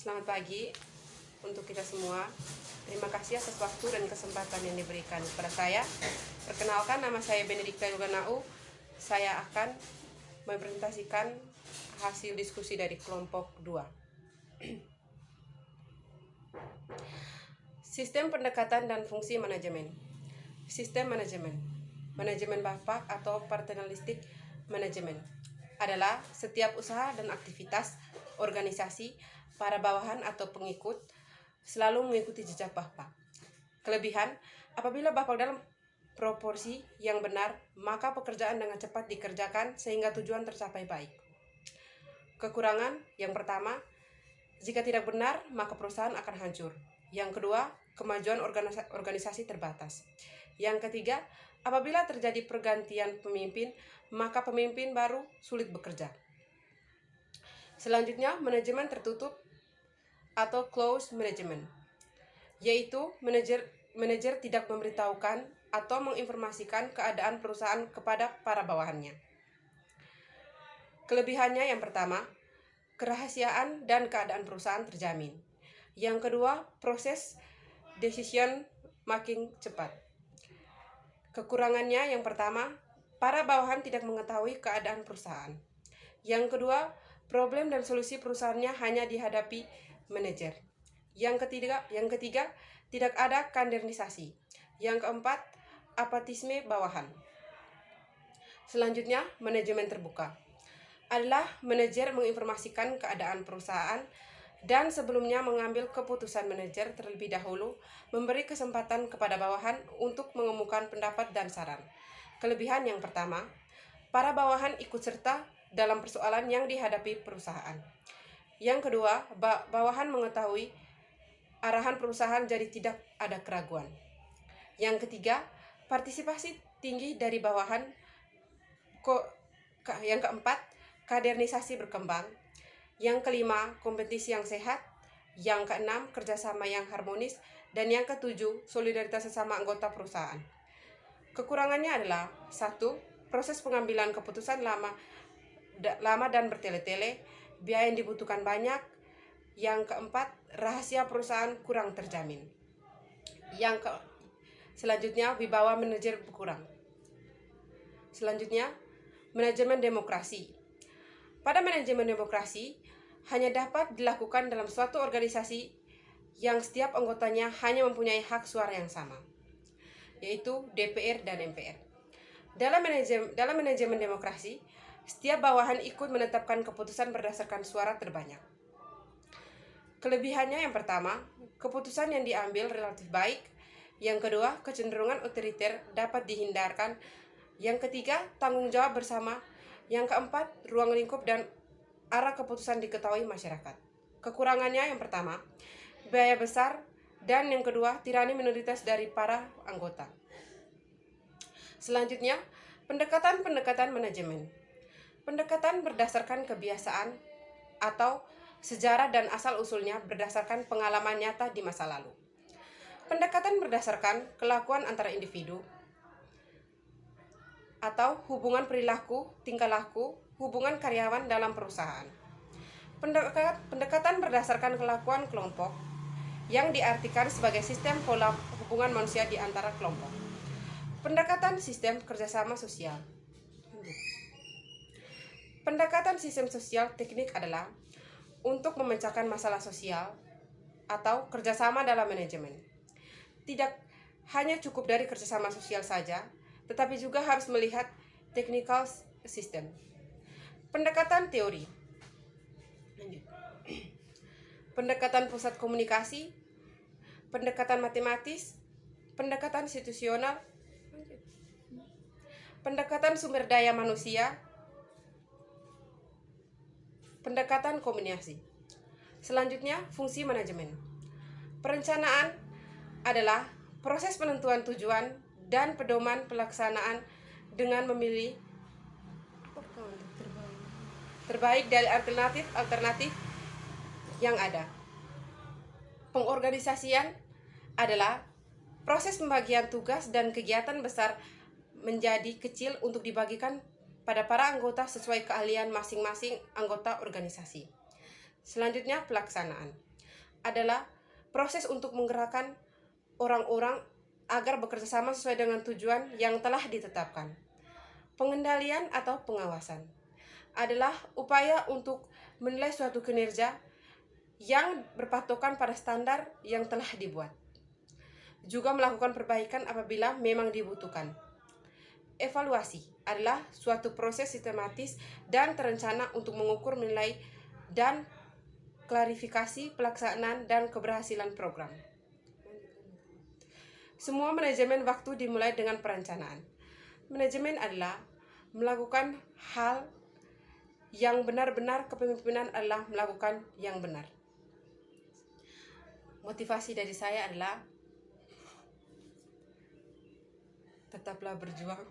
Selamat pagi untuk kita semua. Terima kasih atas waktu dan kesempatan yang diberikan kepada saya. Perkenalkan, nama saya Benedikta Yoganau. Saya akan mempresentasikan hasil diskusi dari kelompok 2. Sistem pendekatan dan fungsi manajemen. Sistem manajemen. Manajemen Bapak atau paternalistic management adalah setiap usaha dan aktivitas organisasi para bawahan atau pengikut selalu mengikuti jejak Bapak. Kelebihan, apabila Bapak dalam proporsi yang benar, maka pekerjaan dengan cepat dikerjakan sehingga tujuan tercapai baik. Kekurangan, yang pertama, jika tidak benar, maka perusahaan akan hancur. Yang kedua, kemajuan organisasi terbatas. Yang ketiga, apabila terjadi pergantian pemimpin, maka pemimpin baru sulit bekerja. Selanjutnya, manajemen tertutup atau closed management, yaitu manajer tidak memberitahukan atau menginformasikan keadaan perusahaan kepada para bawahannya. Kelebihannya yang pertama, kerahasiaan dan keadaan perusahaan terjamin. Yang kedua, proses decision making cepat. Kekurangannya yang pertama, para bawahan tidak mengetahui keadaan perusahaan. Yang kedua, problem dan solusi perusahaannya hanya dihadapi manajer. Yang ketiga, tidak ada kaderisasi. Yang keempat, apatisme bawahan. Selanjutnya, manajemen terbuka adalah manajer menginformasikan keadaan perusahaan dan sebelumnya mengambil keputusan. Manajer terlebih dahulu memberi kesempatan kepada bawahan untuk mengemukakan pendapat dan saran. Kelebihan yang pertama, para bawahan ikut serta dalam persoalan yang dihadapi perusahaan. Yang kedua, bawahan mengetahui arahan perusahaan jadi tidak ada keraguan. Yang ketiga, partisipasi tinggi dari bawahan. Yang keempat, kaderisasi berkembang. Yang kelima, kompetisi yang sehat. Yang keenam, kerjasama yang harmonis. Dan yang ketujuh, solidaritas sesama anggota perusahaan. Kekurangannya adalah 1. Proses pengambilan keputusan lama dan bertele-tele, biaya yang dibutuhkan banyak. Yang keempat, rahasia perusahaan kurang terjamin. Selanjutnya, wibawa manajer berkurang. Selanjutnya, manajemen demokrasi. Pada manajemen demokrasi, hanya dapat dilakukan dalam suatu organisasi yang setiap anggotanya hanya mempunyai hak suara yang sama, yaitu DPR dan MPR. Dalam manajemen demokrasi, setiap bawahan ikut menetapkan keputusan berdasarkan suara terbanyak. Kelebihannya yang pertama, keputusan yang diambil relatif baik. Yang kedua, kecenderungan otoriter dapat dihindarkan. Yang ketiga, tanggung jawab bersama. Yang keempat, ruang lingkup dan arah keputusan diketahui masyarakat. Kekurangannya yang pertama, biaya besar. Dan yang kedua, tirani minoritas dari para anggota. Selanjutnya, pendekatan manajemen. Pendekatan berdasarkan kebiasaan atau sejarah dan asal-usulnya berdasarkan pengalaman nyata di masa lalu. Pendekatan berdasarkan kelakuan antara individu atau hubungan perilaku, tingkah laku, hubungan karyawan dalam perusahaan. Pendekatan berdasarkan kelakuan kelompok yang diartikan sebagai sistem pola hubungan manusia di antara kelompok. Pendekatan sistem kerjasama sosial. Pendekatan sistem sosial teknik adalah untuk memecahkan masalah sosial atau kerjasama dalam manajemen. Tidak hanya cukup dari kerjasama sosial saja, tetapi juga harus melihat technical system. Pendekatan teori. Pendekatan pusat komunikasi, pendekatan matematis, pendekatan situasional, pendekatan sumber daya manusia, pendekatan kombinasi. Selanjutnya, fungsi manajemen. Perencanaan adalah proses penentuan tujuan dan pedoman pelaksanaan dengan memilih terbaik dari alternatif yang ada. Pengorganisasian adalah proses pembagian tugas dan kegiatan besar menjadi kecil untuk dibagikan pada para anggota sesuai keahlian masing-masing anggota organisasi. Selanjutnya, pelaksanaan. adalah proses untuk menggerakkan orang-orang agar bekerja sama sesuai dengan tujuan yang telah ditetapkan. Pengendalian atau pengawasan adalah upaya untuk menilai suatu kinerja yang berpatokan pada standar yang telah dibuat. Juga melakukan perbaikan apabila memang dibutuhkan. Evaluasi adalah suatu proses sistematis dan terencana untuk mengukur, menilai, dan klarifikasi pelaksanaan dan keberhasilan program. Semua manajemen waktu dimulai dengan perencanaan. Manajemen adalah melakukan hal yang benar-benar, kepemimpinan adalah melakukan yang benar. Motivasi dari saya adalah tetaplah berjuang.